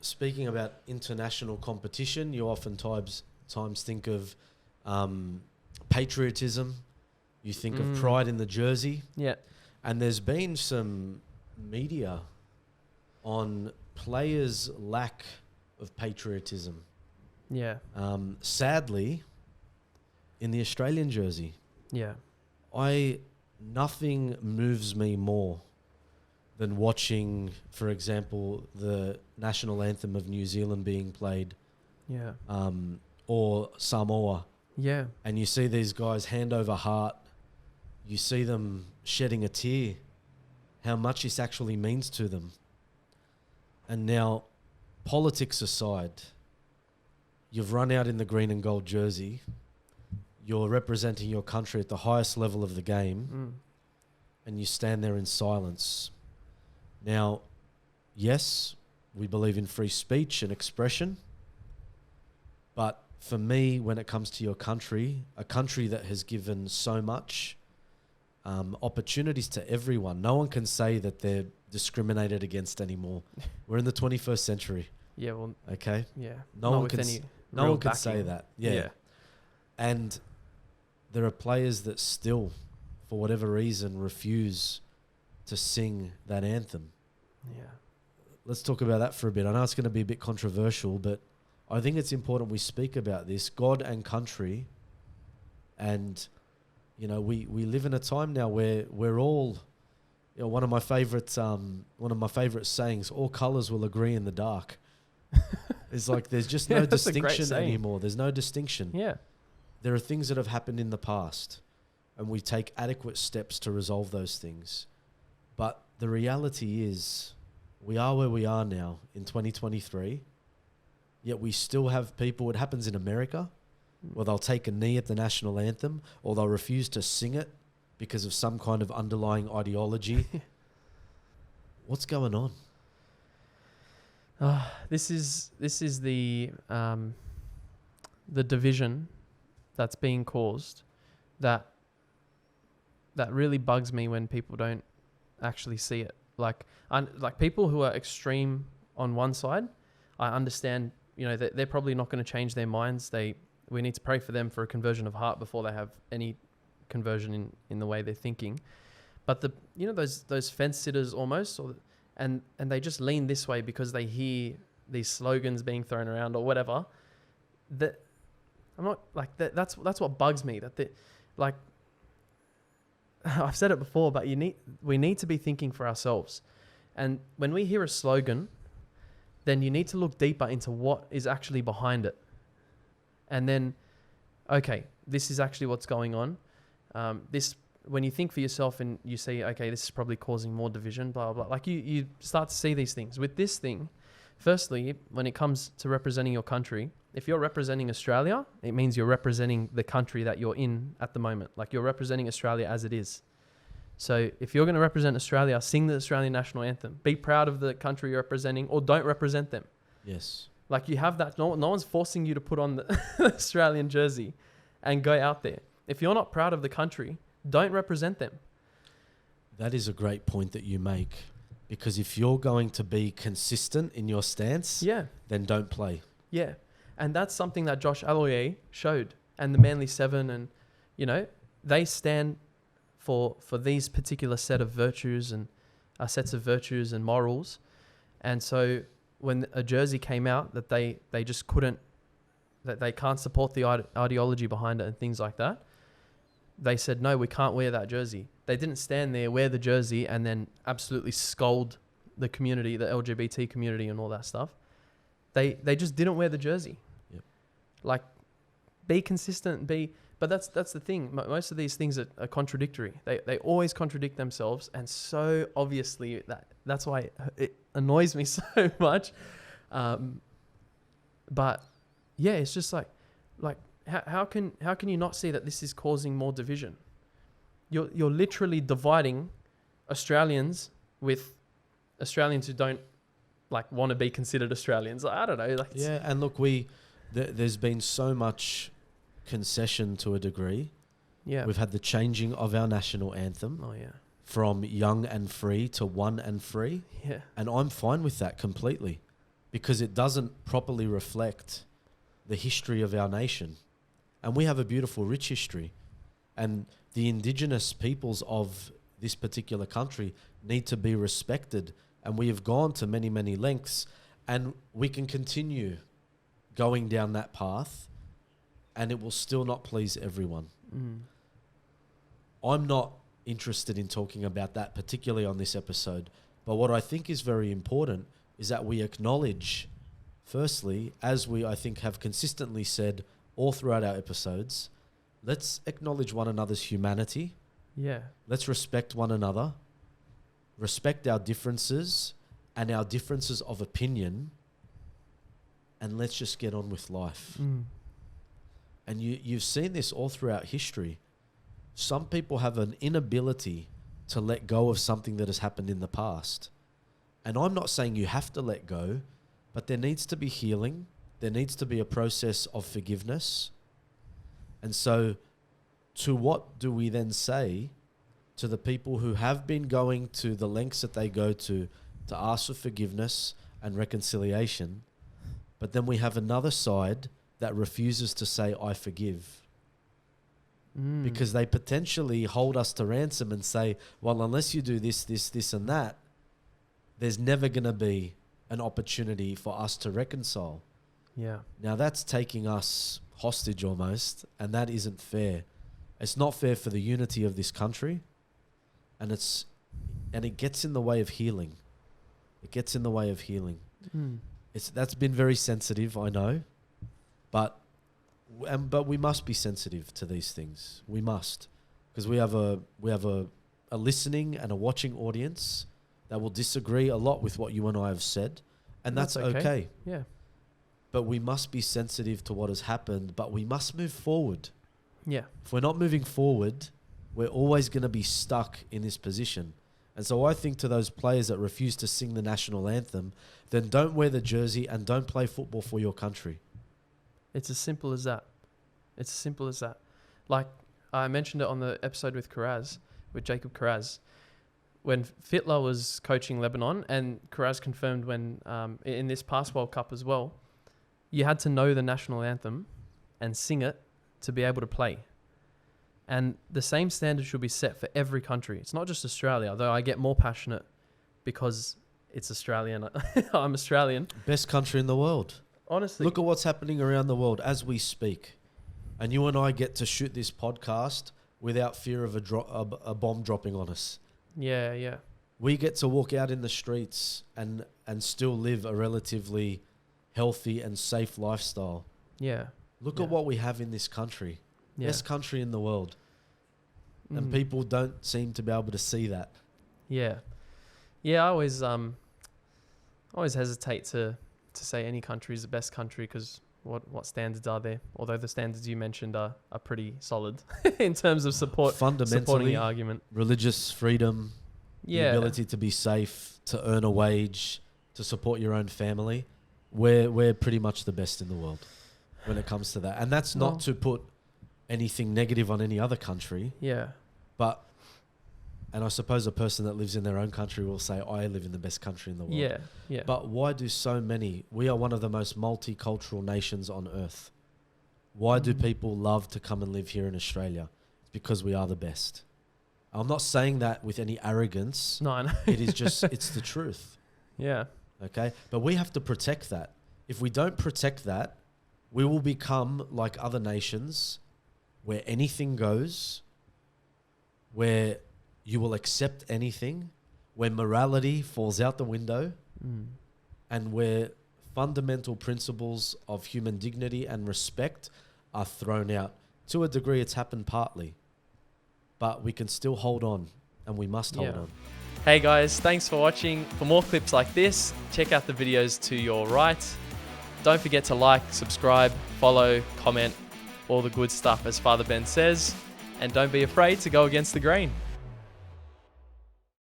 speaking about international competition, you oftentimes think of patriotism. You think of pride in the jersey. Yeah. And there's been some media on players' lack of patriotism. Yeah. Sadly, in the Australian jersey, nothing moves me more than watching, for example, the national anthem of New Zealand being played. Yeah. Or Samoa. Yeah. And you see these guys hand over heart. You see them shedding a tear, how much this actually means to them. And now, politics aside, you've run out in the green and gold jersey. You're representing your country at the highest level of the game, and you stand there in silence. Now, yes, we believe in free speech and expression, but for me, when it comes to your country, a country that has given so much opportunities to everyone, no one can say that they're discriminated against anymore. We're in the 21st century. Yeah, well... Okay? Yeah. No one can say that. Yeah. And there are players that still, for whatever reason, refuse to sing that anthem. Yeah. Let's talk about that for a bit. I know it's going to be a bit controversial, but I think it's important we speak about this. God and country. And, you know, we live in a time now where we're all, you know, one of my favorite sayings, all colours will agree in the dark. It's like there's just no distinction anymore. There's no distinction. Yeah. There are things that have happened in the past, and we take adequate steps to resolve those things. But the reality is, we are where we are now in 2023, yet we still have people, it happens in America, where they'll take a knee at the national anthem, or they'll refuse to sing it because of some kind of underlying ideology. What's going on? This is the division that's being caused that really bugs me when people don't actually see it. Like people who are extreme on one side, I understand, you know, they're probably not going to change their minds. We need to pray for them for a conversion of heart before they have any conversion in the way they're thinking. But those fence sitters almost, and they just lean this way because they hear these slogans being thrown around or whatever. That I'm not like that. That's what bugs me. Like I've said it before, but we need to be thinking for ourselves. And when we hear a slogan, then you need to look deeper into what is actually behind it. And then, okay, this is actually what's going on. When you think for yourself and you see, okay, this is probably causing more division, blah, blah, blah. Like you start to see these things. With this thing, firstly, when it comes to representing your country, if you're representing Australia, it means you're representing the country that you're in at the moment. Like you're representing Australia as it is. So if you're going to represent Australia, sing the Australian national anthem. Be proud of the country you're representing, or don't represent them. Yes. Like you have that. No one's forcing you to put on the Australian jersey and go out there. If you're not proud of the country, don't represent them. That is a great point that you make, because if you're going to be consistent in your stance, then don't play. Yeah. And that's something that Josh Aloiai showed, and the Manly Seven, and, you know, they stand for these particular set of virtues and sets of virtues and morals. And so when a jersey came out that they just couldn't, that they can't support the ideology behind it and things like that, they said, no, we can't wear that jersey. They didn't stand there, wear the jersey, and then absolutely scold the community, the LGBT community and all that stuff. They just didn't wear the jersey. Yep. Like, be consistent, but that's the thing. Most of these things are contradictory. They always contradict themselves, and so obviously that's why it annoys me so much. But yeah, it's just like how can you not see that this is causing more division? You're literally dividing Australians with Australians who don't want to be considered Australians. I don't know. And look, there's been so much concession to a degree. Yeah. We've had the changing of our national anthem. Oh yeah. From young and free to one and free. Yeah. And I'm fine with that completely, because it doesn't properly reflect the history of our nation. And we have a beautiful, rich history. And the indigenous peoples of this particular country need to be respected. And we have gone to many, many lengths, and we can continue going down that path, and it will still not please everyone. I'm not interested in talking about that particularly on this episode, but what I think is very important is that we acknowledge, firstly, as we, I think, have consistently said all throughout our episodes, let's acknowledge one another's humanity. Yeah. Let's respect one another, respect our differences and our differences of opinion, and let's just get on with life. And you've seen this all throughout history. Some people have an inability to let go of something that has happened in the past. And I'm not saying you have to let go, but there needs to be healing. There needs to be a process of forgiveness. And so to what do we then say to the people who have been going to the lengths that they go to ask for forgiveness and reconciliation, but then we have another side that refuses to say, I forgive? Because they potentially hold us to ransom and say, well, unless you do this, this, this, and that, there's never going to be an opportunity for us to reconcile. Yeah. Now that's taking us hostage almost, and that isn't fair. It's not fair for the unity of this country, and it gets in the way of healing. It gets in the way of healing. That's been very sensitive, I know, but we must be sensitive to these things. We must, because we have a listening and a watching audience that will disagree a lot with what you and I have said, and that's okay. Yeah. But we must be sensitive to what has happened, but we must move forward. Yeah. If we're not moving forward, we're always going to be stuck in this position. And so I think to those players that refuse to sing the national anthem, then don't wear the jersey and don't play football for your country. It's as simple as that. It's as simple as that. Like I mentioned it on the episode with Jacob Karaz, when Fitler was coaching Lebanon, and Karaz confirmed when in this past World Cup as well, you had to know the national anthem and sing it to be able to play. And the same standard should be set for every country. It's not just Australia, though I get more passionate because it's Australian. I'm Australian. Best country in the world. Honestly. Look at what's happening around the world as we speak. And you and I get to shoot this podcast without fear of a bomb dropping on us. Yeah, yeah. We get to walk out in the streets and still live a relatively healthy and safe lifestyle. Yeah. Look at what we have in this country. Yeah. Best country in the world. And people don't seem to be able to see that. Yeah. Yeah, I always hesitate to say any country is the best country because what standards are there? Although the standards you mentioned are pretty solid in terms of supporting the argument. Religious freedom, the ability to be safe, to earn a wage, to support your own family. We're pretty much the best in the world when it comes to that. And that's not to put anything negative on any other country. Yeah. And I suppose a person that lives in their own country will say, I live in the best country in the world. Yeah, yeah. But why do so many... We are one of the most multicultural nations on earth. Why do people love to come and live here in Australia? It's because we are the best. I'm not saying that with any arrogance. No, I know. It is just... It's the truth. Yeah. Okay? But we have to protect that. If we don't protect that, we will become like other nations where anything goes, where... you will accept anything, where morality falls out the window, and where fundamental principles of human dignity and respect are thrown out. To a degree, it's happened partly, but we can still hold on, and we must hold on. Hey guys, thanks for watching. For more clips like this, check out the videos to your right. Don't forget to like, subscribe, follow, comment, all the good stuff as Father Ben says, and don't be afraid to go against the grain.